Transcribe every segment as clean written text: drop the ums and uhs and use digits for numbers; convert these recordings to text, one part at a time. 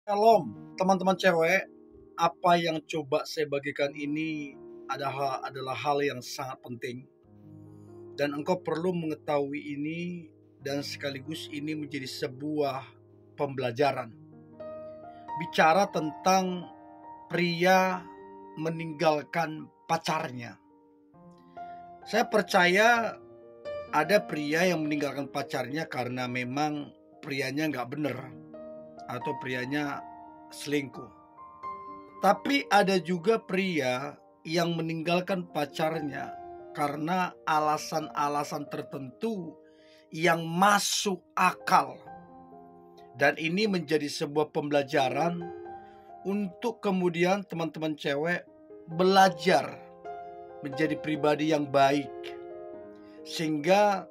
Shalom teman-teman cewek, apa yang coba saya bagikan ini adalah hal yang sangat penting. Dan engkau perlu mengetahui ini dan sekaligus ini menjadi sebuah pembelajaran. Bicara tentang pria meninggalkan pacarnya. Saya percaya ada pria yang meninggalkan pacarnya karena memang prianya nggak bener atau prianya selingkuh. Tapi ada juga pria yang meninggalkan pacarnya karena alasan-alasan tertentu yang masuk akal. Dan ini menjadi sebuah pembelajaran untuk kemudian teman-teman cewek belajar menjadi pribadi yang baik. Sehingga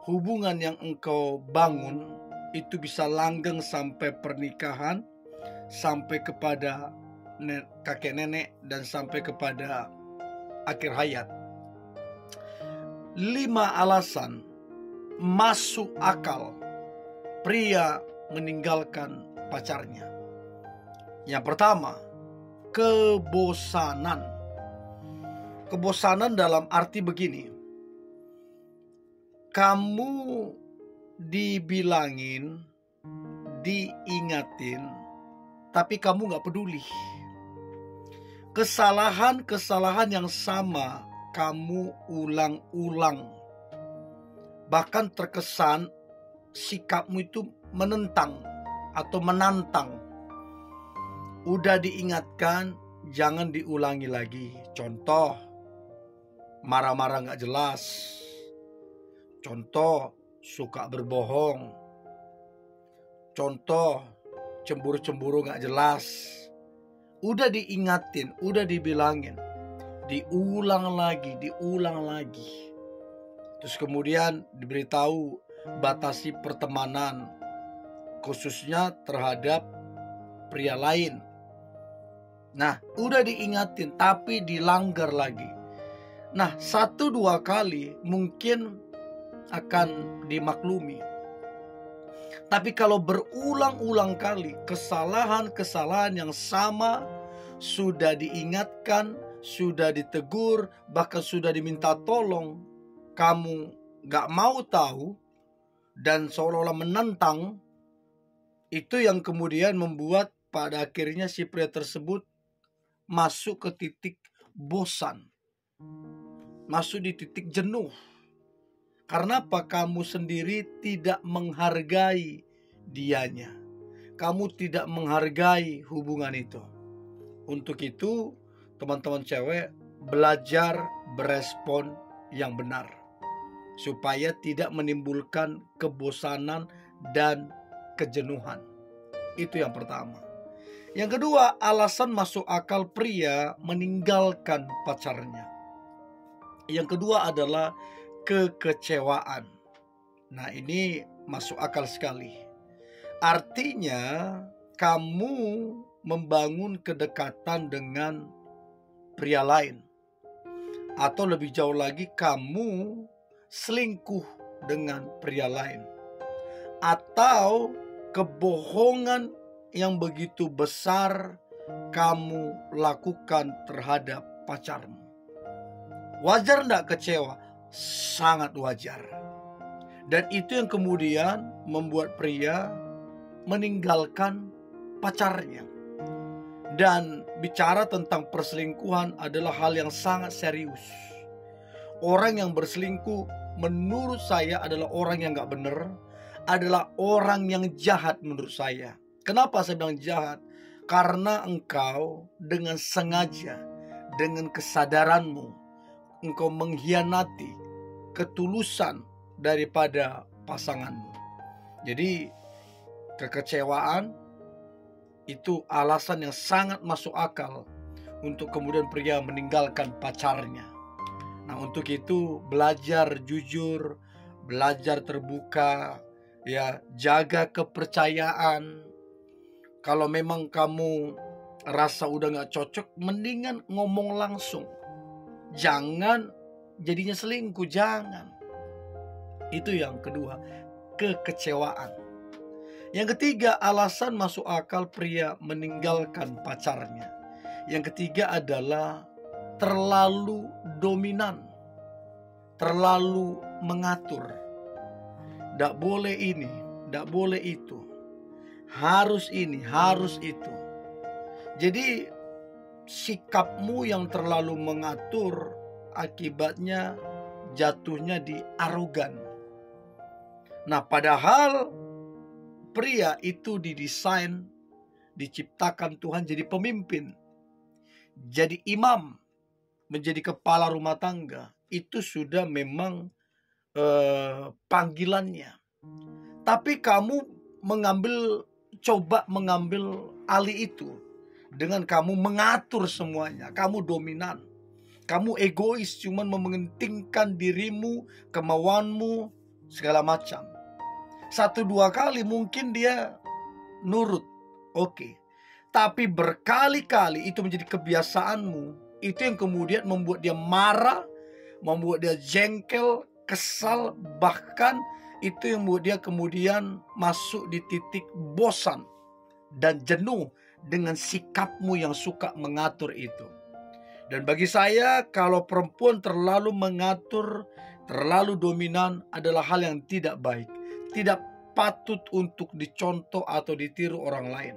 hubungan yang engkau bangun itu bisa langgeng sampai pernikahan, sampai kepada kakek nenek, dan sampai kepada akhir hayat. 5 alasan masuk akal pria meninggalkan pacarnya. Yang pertama, kebosanan. Kebosanan dalam arti begini. Kamu dibilangin, diingatin, tapi kamu gak peduli. Kesalahan-kesalahan yang sama kamu ulang-ulang. Bahkan terkesan sikapmu itu menentang atau menantang. Udah diingatkan, jangan diulangi lagi. Contoh, marah-marah gak jelas. Contoh, suka berbohong. Contoh, cemburu-cemburu gak jelas. Udah diingatin, udah dibilangin, diulang lagi. Terus kemudian diberitahu batasi pertemanan, khususnya terhadap pria lain. Nah, udah diingatin tapi dilanggar lagi. Nah, 1-2 kali mungkin akan dimaklumi. Tapi kalau berulang-ulang kali kesalahan-kesalahan yang sama sudah diingatkan, sudah ditegur, bahkan sudah diminta tolong, kamu gak mau tahu dan seolah-olah menentang, itu yang kemudian membuat pada akhirnya si pria tersebut masuk ke titik bosan, masuk di titik jenuh. Karena apa? Kamu sendiri tidak menghargai dianya. Kamu tidak menghargai hubungan itu. Untuk itu, teman-teman cewek, belajar berespon yang benar. Supaya tidak menimbulkan kebosanan dan kejenuhan. Itu yang pertama. Yang kedua, alasan masuk akal pria meninggalkan pacarnya. Yang kedua adalah kekecewaan. Nah, ini masuk akal sekali. Artinya kamu membangun kedekatan dengan pria lain. Atau lebih jauh lagi, kamu selingkuh dengan pria lain. Atau kebohongan yang begitu besar kamu lakukan terhadap pacarmu. Wajar enggak kecewa? Sangat wajar. Dan itu yang kemudian membuat pria meninggalkan pacarnya. Dan bicara tentang perselingkuhan adalah hal yang sangat serius. Orang yang berselingkuh menurut saya adalah orang yang gak benar, adalah orang yang jahat menurut saya. Kenapa saya bilang jahat? Karena engkau dengan sengaja, dengan kesadaranmu, engkau mengkhianati ketulusan daripada pasanganmu. Jadi kekecewaan itu alasan yang sangat masuk akal untuk kemudian pria meninggalkan pacarnya. Nah, untuk itu belajar jujur, belajar terbuka, ya, jaga kepercayaan. Kalau memang kamu rasa udah gak cocok, mendingan ngomong langsung. Jangan jadinya selingkuh, jangan. Itu yang kedua, kekecewaan. Yang ketiga, alasan masuk akal pria meninggalkan pacarnya. Yang ketiga adalah terlalu dominan, terlalu mengatur. Tidak boleh ini, tidak boleh itu. Harus ini, harus itu. Jadi sikapmu yang terlalu mengatur akibatnya jatuhnya di arogan. Nah, padahal pria itu didesain, diciptakan Tuhan jadi pemimpin, jadi imam, menjadi kepala rumah tangga. Itu sudah memang panggilannya. Tapi kamu coba mengambil alih itu dengan kamu mengatur semuanya. Kamu dominan, kamu egois, cuman mementingkan dirimu, kemauanmu, segala macam. 1-2 kali mungkin dia nurut, oke. Tapi berkali-kali itu menjadi kebiasaanmu. Itu yang kemudian membuat dia marah, membuat dia jengkel, kesal, bahkan itu yang membuat dia kemudian masuk di titik bosan dan jenuh dengan sikapmu yang suka mengatur itu. Dan bagi saya, kalau perempuan terlalu mengatur, terlalu dominan adalah hal yang tidak baik, tidak patut untuk dicontoh atau ditiru orang lain.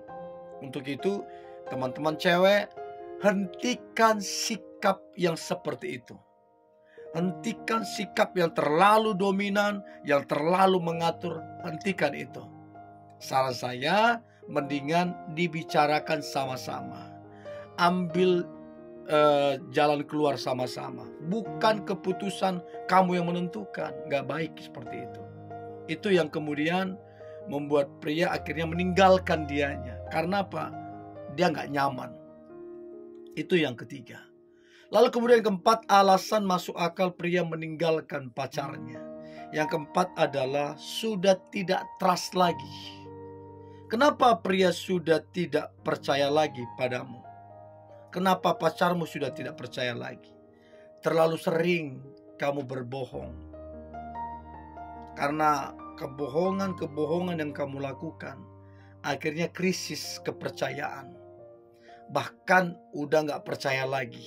Untuk itu, teman-teman cewek, hentikan sikap yang seperti itu. Hentikan sikap yang terlalu dominan, yang terlalu mengatur. Hentikan itu. Saran saya, mendingan dibicarakan sama-sama. Ambil jalan keluar sama-sama. Bukan keputusan kamu yang menentukan. Gak baik seperti itu. Itu yang kemudian membuat pria akhirnya meninggalkan dianya. Karena apa? Dia gak nyaman. Itu yang ketiga. Lalu kemudian keempat, alasan masuk akal pria meninggalkan pacarnya. Yang keempat adalah sudah tidak trust lagi. Kenapa pria sudah tidak percaya lagi padamu? Kenapa pacarmu sudah tidak percaya lagi? Terlalu sering kamu berbohong. Karena kebohongan-kebohongan yang kamu lakukan, akhirnya krisis kepercayaan. Bahkan udah gak percaya lagi.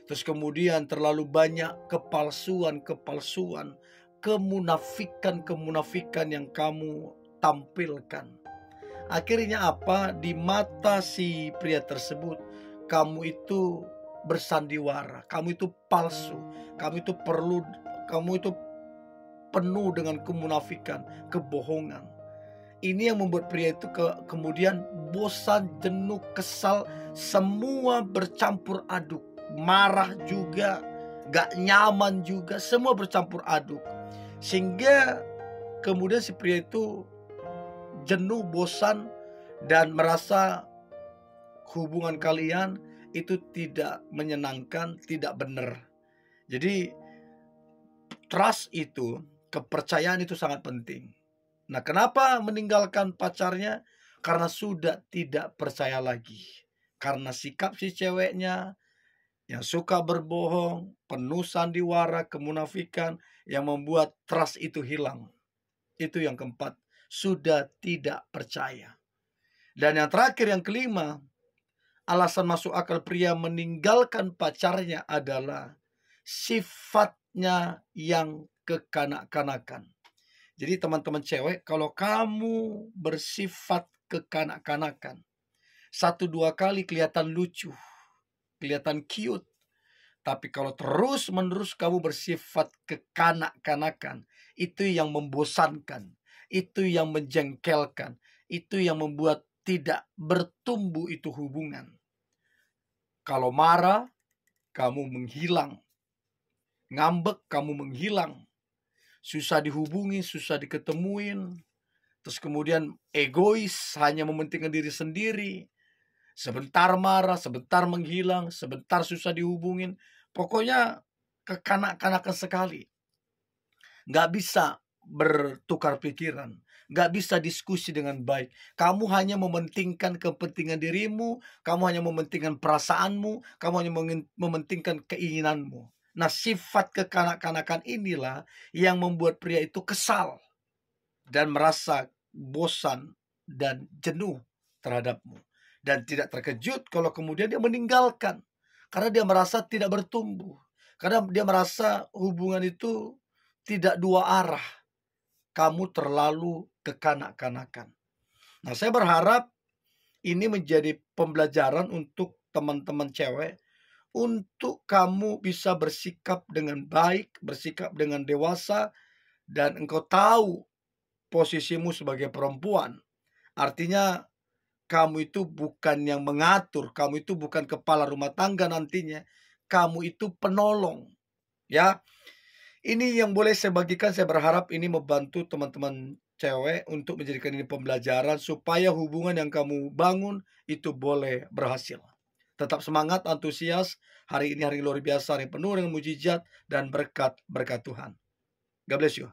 Terus kemudian terlalu banyak kepalsuan, kemunafikan yang kamu tampilkan. Akhirnya apa? Di mata si pria tersebut, kamu itu bersandiwara, kamu itu palsu, kamu itu penuh dengan kemunafikan, kebohongan. Ini yang membuat pria itu kemudian bosan, jenuh, kesal, semua bercampur aduk. Marah juga, gak nyaman juga, semua bercampur aduk. Sehingga kemudian si pria itu jenuh, bosan, dan merasa hubungan kalian itu tidak menyenangkan, tidak benar. Jadi trust itu, kepercayaan itu sangat penting. Nah, kenapa meninggalkan pacarnya? Karena sudah tidak percaya lagi. Karena sikap si ceweknya yang suka berbohong, penuh sandiwara, kemunafikan, yang membuat trust itu hilang. Itu yang keempat, sudah tidak percaya. Dan yang terakhir, yang kelima, alasan masuk akal pria meninggalkan pacarnya adalah sifatnya yang kekanak-kanakan. Jadi teman-teman cewek, kalau kamu bersifat kekanak-kanakan, 1-2 kali kelihatan lucu, kelihatan cute. Tapi kalau terus-menerus kamu bersifat kekanak-kanakan, itu yang membosankan, itu yang menjengkelkan, itu yang membuat tidak bertumbuh itu hubungan. Kalau marah, kamu menghilang. Ngambek, kamu menghilang. Susah dihubungi, susah diketemuin. Terus kemudian egois, hanya mementingkan diri sendiri. Sebentar marah, sebentar menghilang, sebentar susah dihubungin. Pokoknya kekanak-kanakan sekali. Gak bisa bertukar pikiran, gak bisa diskusi dengan baik. Kamu hanya mementingkan kepentingan dirimu, kamu hanya mementingkan perasaanmu, kamu hanya mementingkan keinginanmu. Nah, sifat kekanak-kanakan inilah yang membuat pria itu kesal dan merasa bosan dan jenuh terhadapmu. Dan tidak terkejut kalau kemudian dia meninggalkan. Karena dia merasa tidak bertumbuh. Karena dia merasa hubungan itu tidak dua arah. Kamu terlalu kekanak-kanakan. Nah, saya berharap ini menjadi pembelajaran untuk teman-teman cewek, untuk kamu bisa bersikap dengan baik, bersikap dengan dewasa, dan engkau tahu posisimu sebagai perempuan. Artinya kamu itu bukan yang mengatur, kamu itu bukan kepala rumah tangga nantinya, kamu itu penolong. Ya, ini yang boleh saya bagikan. Saya berharap ini membantu teman-teman cewek untuk menjadikan ini pembelajaran supaya hubungan yang kamu bangun itu boleh berhasil. Tetap semangat, antusias. Hari ini hari luar biasa, hari penuh dengan mujizat dan berkat Tuhan. God bless you.